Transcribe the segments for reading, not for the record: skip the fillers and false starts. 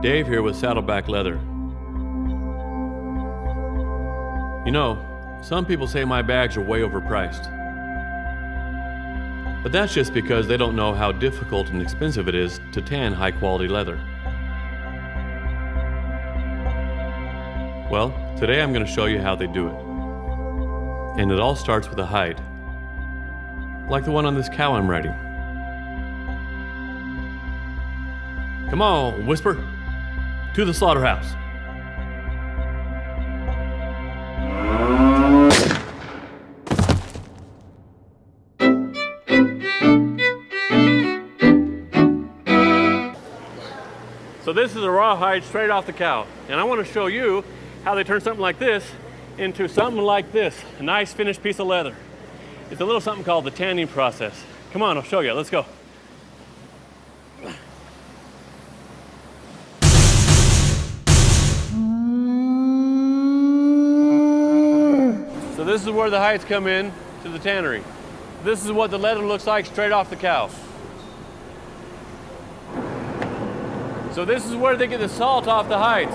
Dave here with Saddleback Leather. You know, some people say my bags are way overpriced. But that's just because they don't know how difficult and expensive it is to tan high-quality leather. Well, today I'm going to show you how they do it. And it all starts with a hide. Like the one on this cow I'm riding. Come on, Whisper. To the slaughterhouse. So this is a raw hide straight off the cow. And I want to show you how they turn something like this into something like this. A nice finished piece of leather. It's a little something called the tanning process. Come on, I'll show you. Let's go. So this is where the hides come in to the tannery. This is what the leather looks like straight off the cow. So this is where they get the salt off the hides.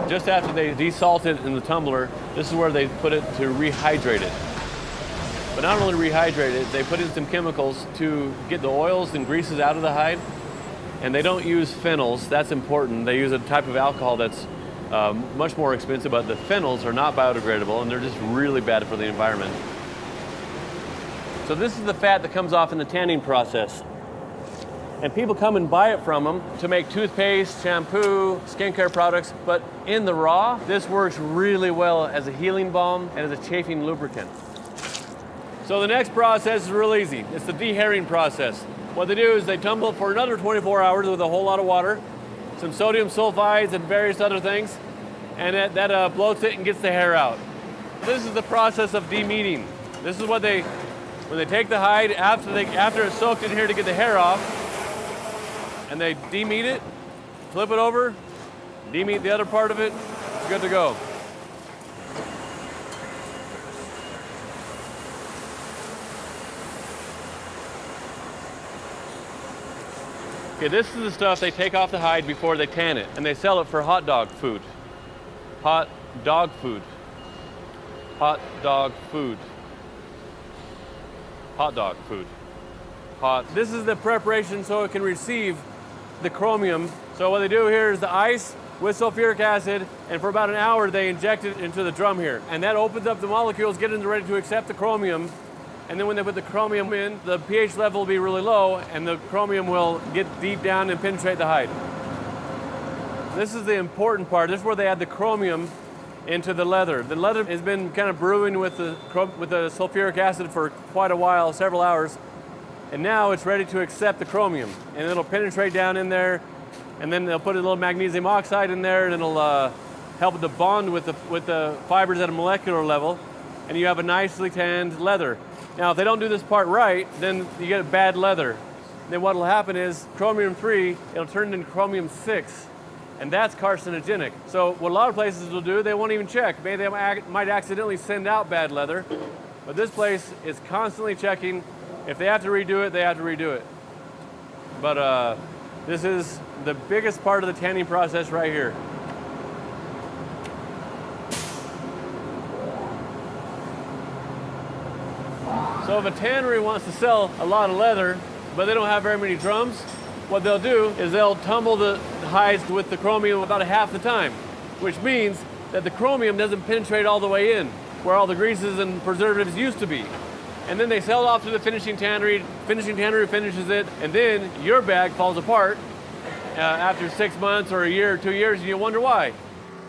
Just after they desalt it in the tumbler, this is where they put it to rehydrate it. But not only rehydrate it, they put in some chemicals to get the oils and greases out of the hide. And they don't use phenols, that's important. They use a type of alcohol that's much more expensive, but the phenols are not biodegradable and they're just really bad for the environment. So this is the fat that comes off in the tanning process. And people come and buy it from them to make toothpaste, shampoo, skincare products, but in the raw, this works really well as a healing balm and as a chafing lubricant. So the next process is real easy. It's the dehairing process. What they do is they tumble it for another 24 hours with a whole lot of water, some sodium sulfides and various other things, and that bloats it and gets the hair out. This is the process of demeating. This is what when they take the hide after it's soaked in here to get the hair off, and they demeat it, flip it over, demeat the other part of it, it's good to go. Okay, this is the stuff they take off the hide before they tan it, and they sell it for hot dog food. Hot dog food. Hot dog food. Hot dog food. Hot. This is the preparation so it can receive the chromium. So what they do here is the ice with sulfuric acid, and for about an hour they inject it into the drum here. And that opens up the molecules, getting them ready to accept the chromium. And then when they put the chromium in, the pH level will be really low and the chromium will get deep down and penetrate the hide. This is the important part. This is where they add the chromium into the leather. The leather has been kind of brewing with the sulfuric acid for quite a while, several hours. And now it's ready to accept the chromium. And it'll penetrate down in there, and then they'll put a little magnesium oxide in there, and it'll help it to bond with the fibers at a molecular level, and you have a nicely tanned leather. Now, if they don't do this part right, then you get a bad leather. Then what will happen is chromium-3, it'll turn into chromium-6, and that's carcinogenic. So what a lot of places will do, they won't even check. Maybe they might accidentally send out bad leather, but this place is constantly checking. If they have to redo it, they have to redo it. But this is the biggest part of the tanning process right here. So if a tannery wants to sell a lot of leather, but they don't have very many drums, what they'll do is they'll tumble the hides with the chromium about half the time, which means that the chromium doesn't penetrate all the way in, where all the greases and preservatives used to be. And then they sell it off to the finishing tannery finishes it, and then your bag falls apart after 6 months or a year or 2 years, and you wonder why.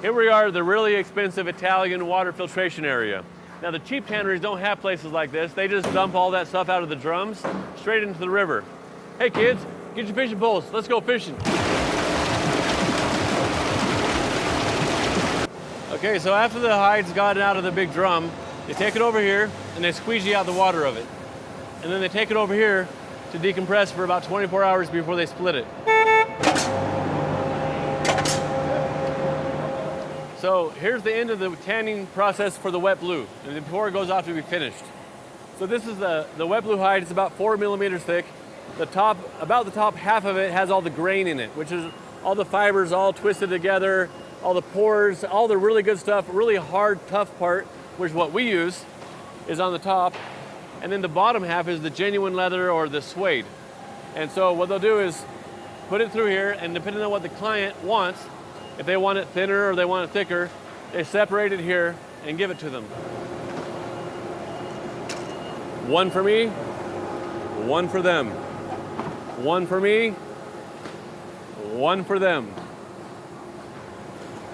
Here we are at the really expensive Italian water filtration area. Now the cheap tanneries don't have places like this. They just dump all that stuff out of the drums straight into the river. Hey kids, get your fishing poles, let's go fishing. Okay, so after the hide's gotten out of the big drum, they take it over here and they squeegee out the water of it. And then they take it over here to decompress for about 24 hours before they split it. So here's the end of the tanning process for the wet blue, and before it goes off to be finished. So this is the wet blue hide. It's about 4 millimeters thick, the top, about the top half of it has all the grain in it, which is all the fibers all twisted together, all the pores, all the really good stuff, really hard, tough part, which is what we use, is on the top. And then the bottom half is the genuine leather or the suede. And so what they'll do is put it through here, and depending on what the client wants, if they want it thinner or they want it thicker, they separate it here and give it to them. One for me, one for them. One for me, one for them.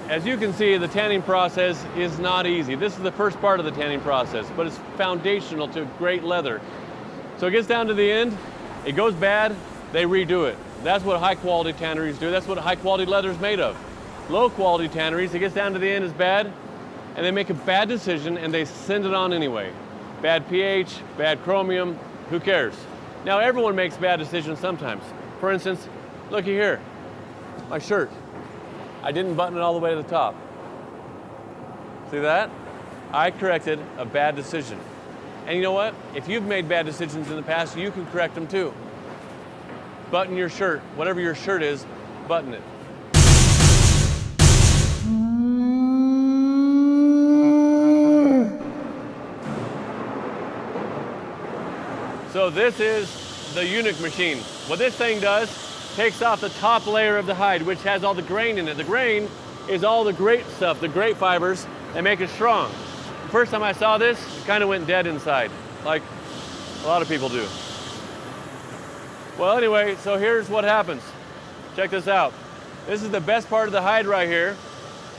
As you can see, the tanning process is not easy. This is the first part of the tanning process, but it's foundational to great leather. So it gets down to the end, it goes bad, they redo it. That's what high quality tanneries do. That's what high quality leather is made of. Low quality tanneries, it gets down to the end, is bad, and they make a bad decision and they send it on anyway. Bad pH, bad chromium, who cares? Now everyone makes bad decisions sometimes. For instance, looky here, my shirt. I didn't button it all the way to the top. See that? I corrected a bad decision. And you know what? If you've made bad decisions in the past, you can correct them too. Button your shirt, whatever your shirt is, button it. So this is the eunuch machine. What this thing does, takes off the top layer of the hide, which has all the grain in it. The grain is all the great stuff, the great fibers that make it strong. The first time I saw this, it kind of went dead inside, like a lot of people do. Well, anyway, so here's what happens. Check this out. This is the best part of the hide right here.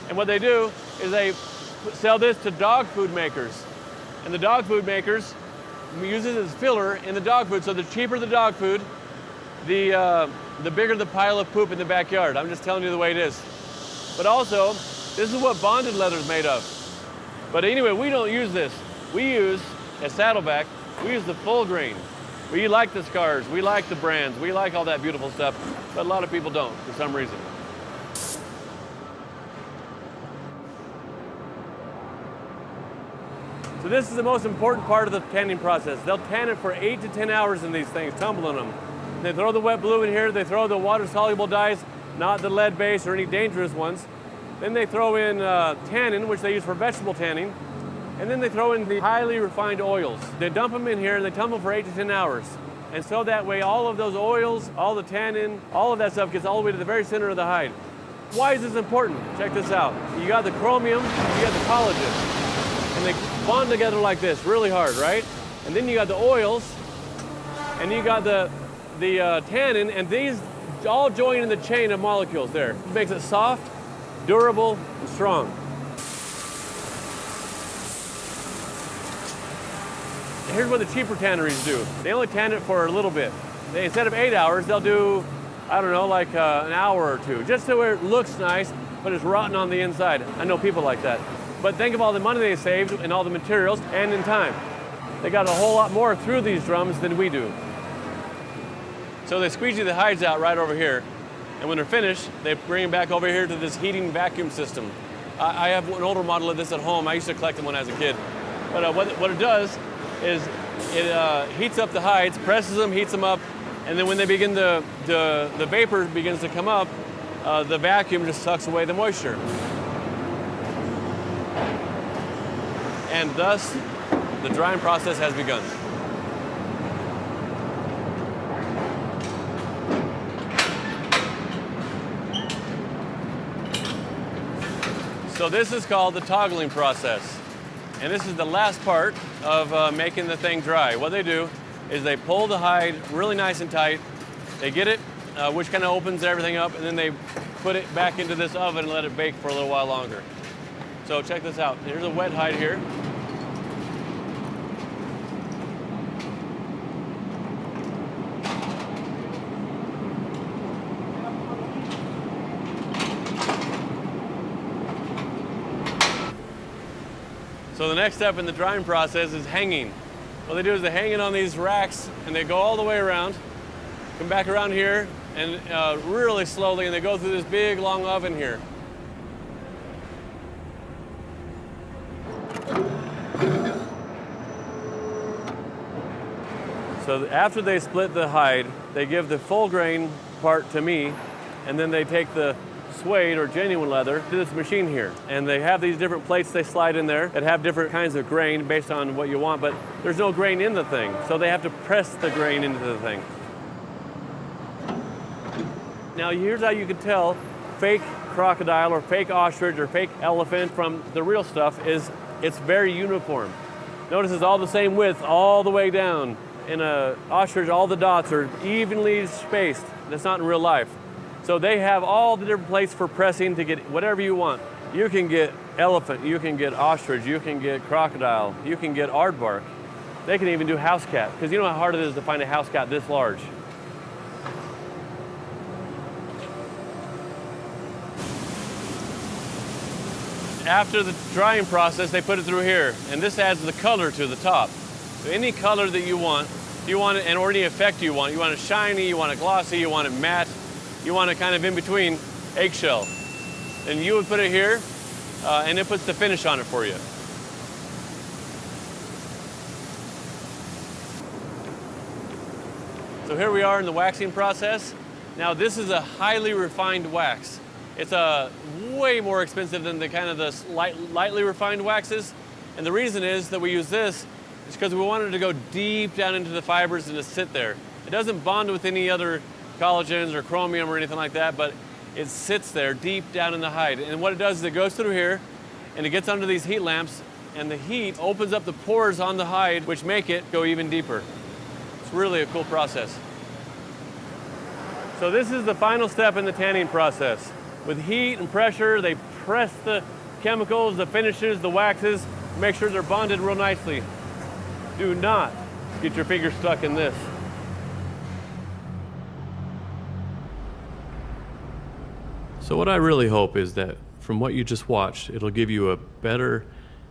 And what they do is they sell this to dog food makers. And the dog food makers use it as filler in the dog food. So the cheaper the dog food, the bigger the pile of poop in the backyard. I'm just telling you the way it is. But also, this is what bonded leather is made of. But anyway, we don't use this. We use, at Saddleback, we use the full grain. We like the scars, we like the brands, we like all that beautiful stuff, but a lot of people don't for some reason. So this is the most important part of the tanning process. They'll tan it for 8 to 10 hours in these things, tumbling them. They throw the wet blue in here, they throw the water-soluble dyes, not the lead-based or any dangerous ones. Then they throw in tannin, which they use for vegetable tanning. And then they throw in the highly refined oils. They dump them in here and they tumble for 8 to 10 hours. And so that way all of those oils, all the tannin, all of that stuff gets all the way to the very center of the hide. Why is this important? Check this out. You got the chromium, you got the collagen. And they bond together like this, really hard, right? And then you got the oils, and you got the tannin, and these all join in the chain of molecules there. It makes it soft, durable, and strong. And here's what the cheaper tanneries do. They only tan it for a little bit. Instead of 8 hours, they'll do, I don't know, like an hour or two, just so where it looks nice, but it's rotten on the inside. I know people like that. But think of all the money they saved and all the materials and in time. They got a whole lot more through these drums than we do. So they squeegee the hides out right over here. And when they're finished, they bring them back over here to this heating vacuum system. I have an older model of this at home. I used to collect them when I was a kid. But what it does is it heats up the hides, presses them, heats them up, and then when they begin the vapor begins to come up, the vacuum just sucks away the moisture. And thus, the drying process has begun. So this is called the toggling process. And this is the last part of making the thing dry. What they do is they pull the hide really nice and tight. They get it, which kind of opens everything up, and then they put it back into this oven and let it bake for a little while longer. So check this out. Here's a wet hide here. So the next step in the drying process is hanging. What they do is they hang it on these racks and they go all the way around, come back around here, and really slowly, and they go through this big long oven here. So after they split the hide, they give the full grain part to me, and then they take the suede or genuine leather to this machine here. And they have these different plates they slide in there that have different kinds of grain based on what you want, but there's no grain in the thing. So they have to press the grain into the thing. Now here's how you can tell fake crocodile or fake ostrich or fake elephant from the real stuff is it's very uniform. Notice it's all the same width all the way down. In a ostrich, all the dots are evenly spaced. That's not in real life. So they have all the different plates for pressing to get whatever you want. You can get elephant, you can get ostrich, you can get crocodile, you can get aardvark. They can even do house cat, because you know how hard it is to find a house cat this large. After the drying process, they put it through here, and this adds the color to the top. So any color that you want, it, or any effect you want it shiny, you want it glossy, you want it matte, you want it kind of in between eggshell. And you would put it here, and it puts the finish on it for you. So here we are in the waxing process. Now this is a highly refined wax. It's way more expensive than the lightly refined waxes. And the reason is that we use this is because we want it to go deep down into the fibers and to sit there. It doesn't bond with any other collagens or chromium or anything like that, but it sits there deep down in the hide. And what it does is it goes through here and it gets under these heat lamps, and the heat opens up the pores on the hide, which make it go even deeper. It's really a cool process. So this is the final step in the tanning process. With heat and pressure, they press the chemicals, the finishes, the waxes, make sure they're bonded real nicely. Do not get your fingers stuck in this. So what I really hope is that from what you just watched, it'll give you a better,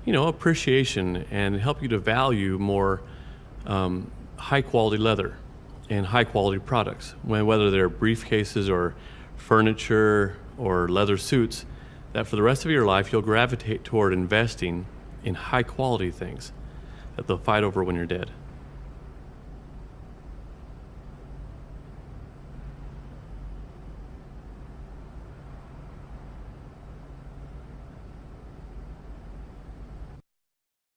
appreciation and help you to value more high quality leather and high quality products, whether they're briefcases or furniture or leather suits, that for the rest of your life you'll gravitate toward investing in high quality things that they'll fight over when you're dead.